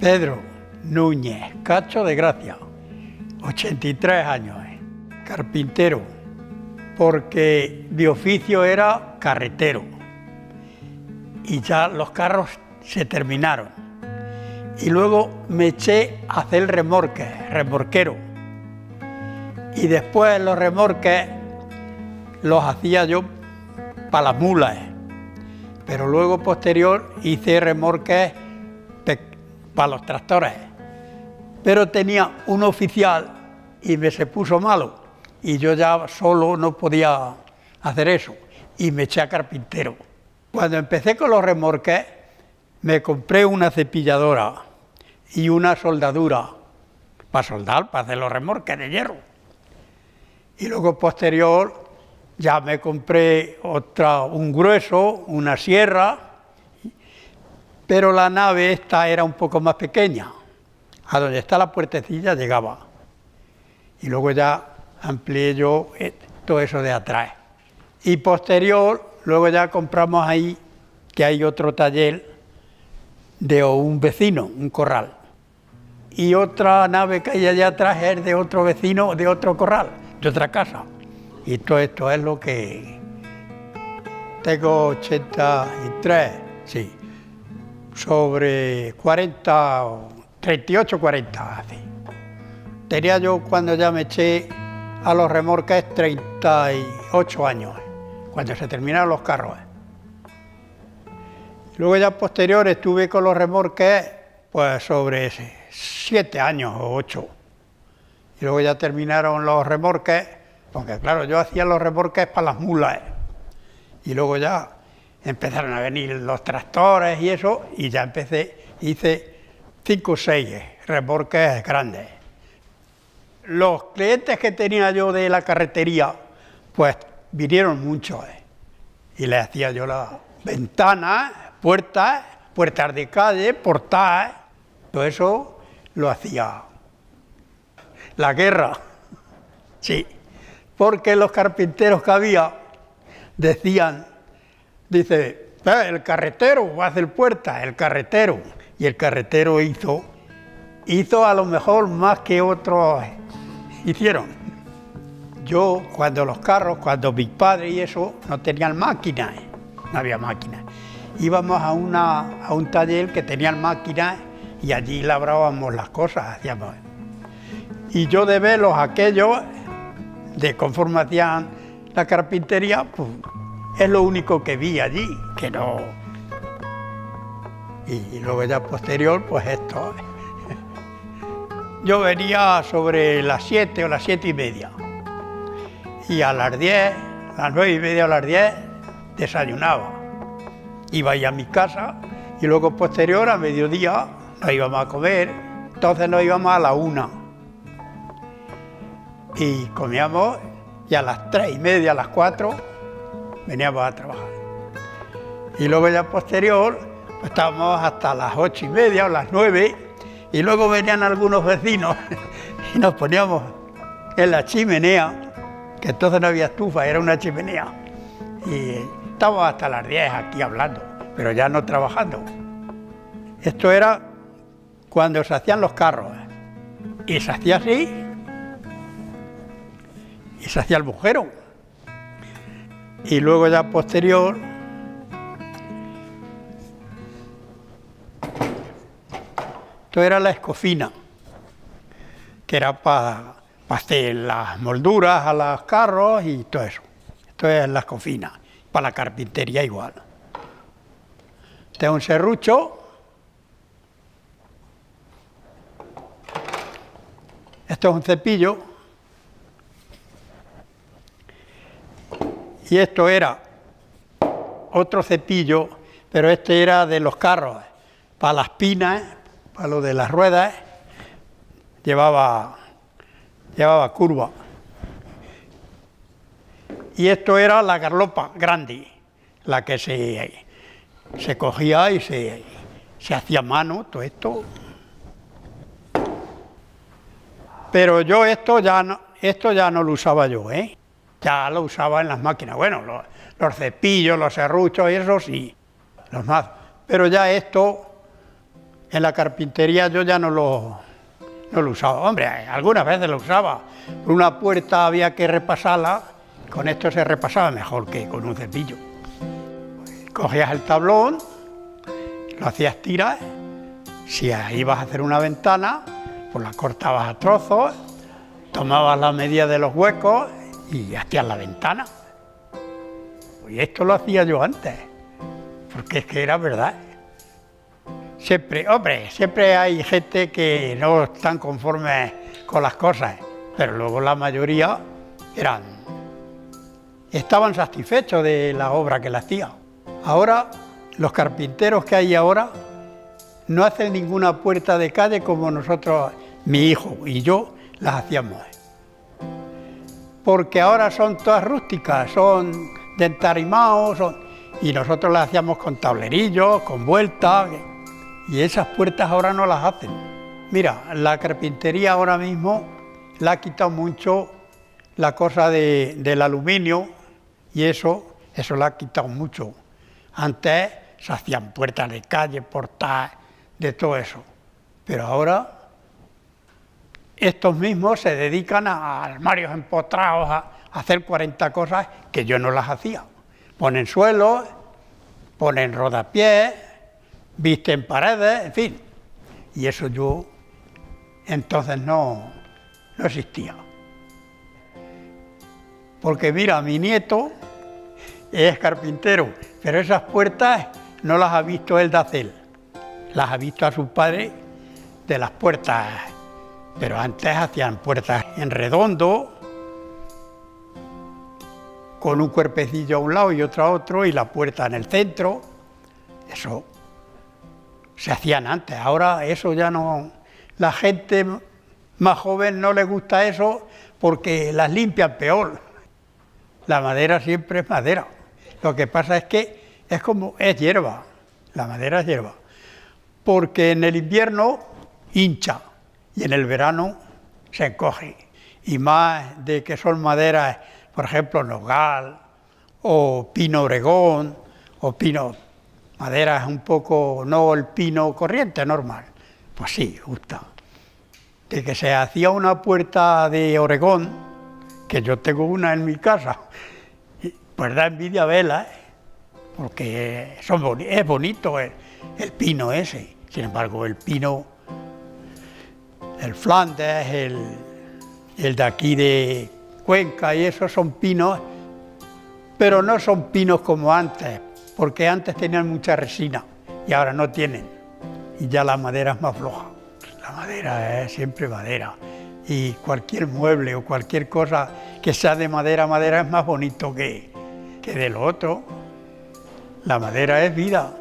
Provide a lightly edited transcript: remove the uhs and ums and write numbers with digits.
Pedro Núñez Cacho de Gracia, 83 años, carpintero, porque de oficio era carretero y ya los carros se terminaron. Y luego me eché a hacer remorquero. Y después los remorques los hacía yo para las mulas. Pero luego posterior hice remorques para los tractores. Pero tenía un oficial y se puso malo. Y yo ya solo no podía hacer eso. Y me eché a carpintero. Cuando empecé con los remorques, me compré una cepilladora y una soldadura para soldar, para hacer los remorques de hierro. Y luego posterior ya me compré un grueso, una sierra, pero la nave esta era un poco más pequeña. A donde está la puertecilla llegaba. Y luego ya amplié yo todo eso de atrás. Y posterior, luego ya compramos ahí, que hay otro taller de un vecino, un corral. Y otra nave que hay allá atrás es de otro vecino, de otro corral, de otra casa. Y todo esto es lo que... Tengo 83, sí, sobre 40, 38, 40, así. Tenía yo, cuando ya me eché a los remorques, 38 años, cuando se terminaron los carros. Luego ya posterior estuve con los remorques pues sobre 7 años o 8. Y luego ya terminaron los remorques, porque claro, yo hacía los remorques para las mulas. Y luego ya empezaron a venir los tractores y eso, y ya hice 5 o 6 remorques grandes. Los clientes que tenía yo de la carretería, pues vinieron muchos. Y les hacía yo las ventanas, puertas de calle, portadas, todo eso lo hacía. La guerra, sí, porque los carpinteros que había decían, dice, el carretero va a hacer puertas, el carretero. Y el carretero hizo a lo mejor más que otros hicieron. Yo, cuando mis padres y eso, no tenían máquinas, no había máquinas. Íbamos a un taller que tenían máquinas y allí labrábamos las cosas, hacíamos. Y yo de verlos aquellos, de conforme hacían la carpintería, pues es lo único que vi allí, que no... Y luego ya posterior, pues esto. Yo venía sobre las 7 o las 7:30. Y a las 10, las 9:30 o las 10, desayunaba. Iba a mi casa y luego posterior, a mediodía, nos íbamos a comer. Entonces nos íbamos a la 1. Y comíamos y a las 3:30, a las 4, veníamos a trabajar. Y luego ya posterior, pues estábamos hasta las 8:30 o las 9, y luego venían algunos vecinos y nos poníamos en la chimenea, que entonces no había estufa, era una chimenea. Y estábamos hasta las 10 aquí hablando, pero ya no trabajando. Esto era cuando se hacían los carros. Y se hacía así, y se hacía el bujero. Y luego ya posterior, esto era la escofina, que era para hacer las molduras a los carros y todo eso. Esto es la escofina, para la carpintería igual. Este es un serrucho. Esto es un cepillo. Y esto era otro cepillo, pero este era de los carros, para las pinas, para lo de las ruedas, llevaba curva. Y esto era la garlopa grande, la que se cogía y se hacía a mano, todo esto. Pero yo esto ya no lo usaba yo, ya lo usaba en las máquinas. Bueno, los cepillos, los serruchos y eso sí, los más. Pero ya esto En la carpintería yo ya no lo usaba. Hombre, algunas veces lo usaba. Una puerta había que repasarla, con esto se repasaba mejor que con un cepillo. Cogías el tablón, lo hacías tirar, si ibas a hacer una ventana, pues la cortabas a trozos, tomabas la medida de los huecos y hacías la ventana. Y esto lo hacía yo antes, porque es que era verdad. Siempre hay gente que no están conformes con las cosas, pero luego la mayoría estaban satisfechos de la obra que le hacía. Ahora, los carpinteros que hay ahora no hacen ninguna puerta de calle como nosotros, mi hijo y yo, las hacíamos. Porque ahora son todas rústicas, son de entarimado, y nosotros las hacíamos con tablerillos, con vueltas, y esas puertas ahora no las hacen. Mira, la carpintería ahora mismo le ha quitado mucho la cosa del aluminio, y eso le ha quitado mucho. Antes se hacían puertas de calle, portadas, de todo eso, pero ahora estos mismos se dedican a armarios empotrados, a hacer 40 cosas que yo no las hacía. Ponen suelos, ponen rodapiés, visten paredes, en fin. Y eso yo entonces no existía. Porque mira, mi nieto es carpintero, pero esas puertas no las ha visto él de hacer. Las ha visto a sus padres de las puertas. Pero antes hacían puertas en redondo, con un cuerpecillo a un lado y otro a otro, y la puerta en el centro. Eso se hacían antes, ahora eso ya no. La gente más joven no le gusta eso porque las limpian peor. La madera siempre es madera. Lo que pasa es que es hierba, la madera es hierba. Porque en el invierno hincha y en el verano se encoge. Y más de que son maderas, por ejemplo, nogal o pino oregón o pino, maderas un poco, no el pino corriente, normal. Pues sí, gusta. De que se hacía una puerta de oregón, que yo tengo una en mi casa, pues da envidia verla, porque es bonito el pino ese. Sin embargo, el pino, el Flandes, el de aquí de Cuenca y eso son pinos, pero no son pinos como antes, porque antes tenían mucha resina y ahora no tienen. Y ya la madera es más floja. La madera es siempre madera. Y cualquier mueble o cualquier cosa que sea de madera es más bonito que de lo otro. La madera es vida.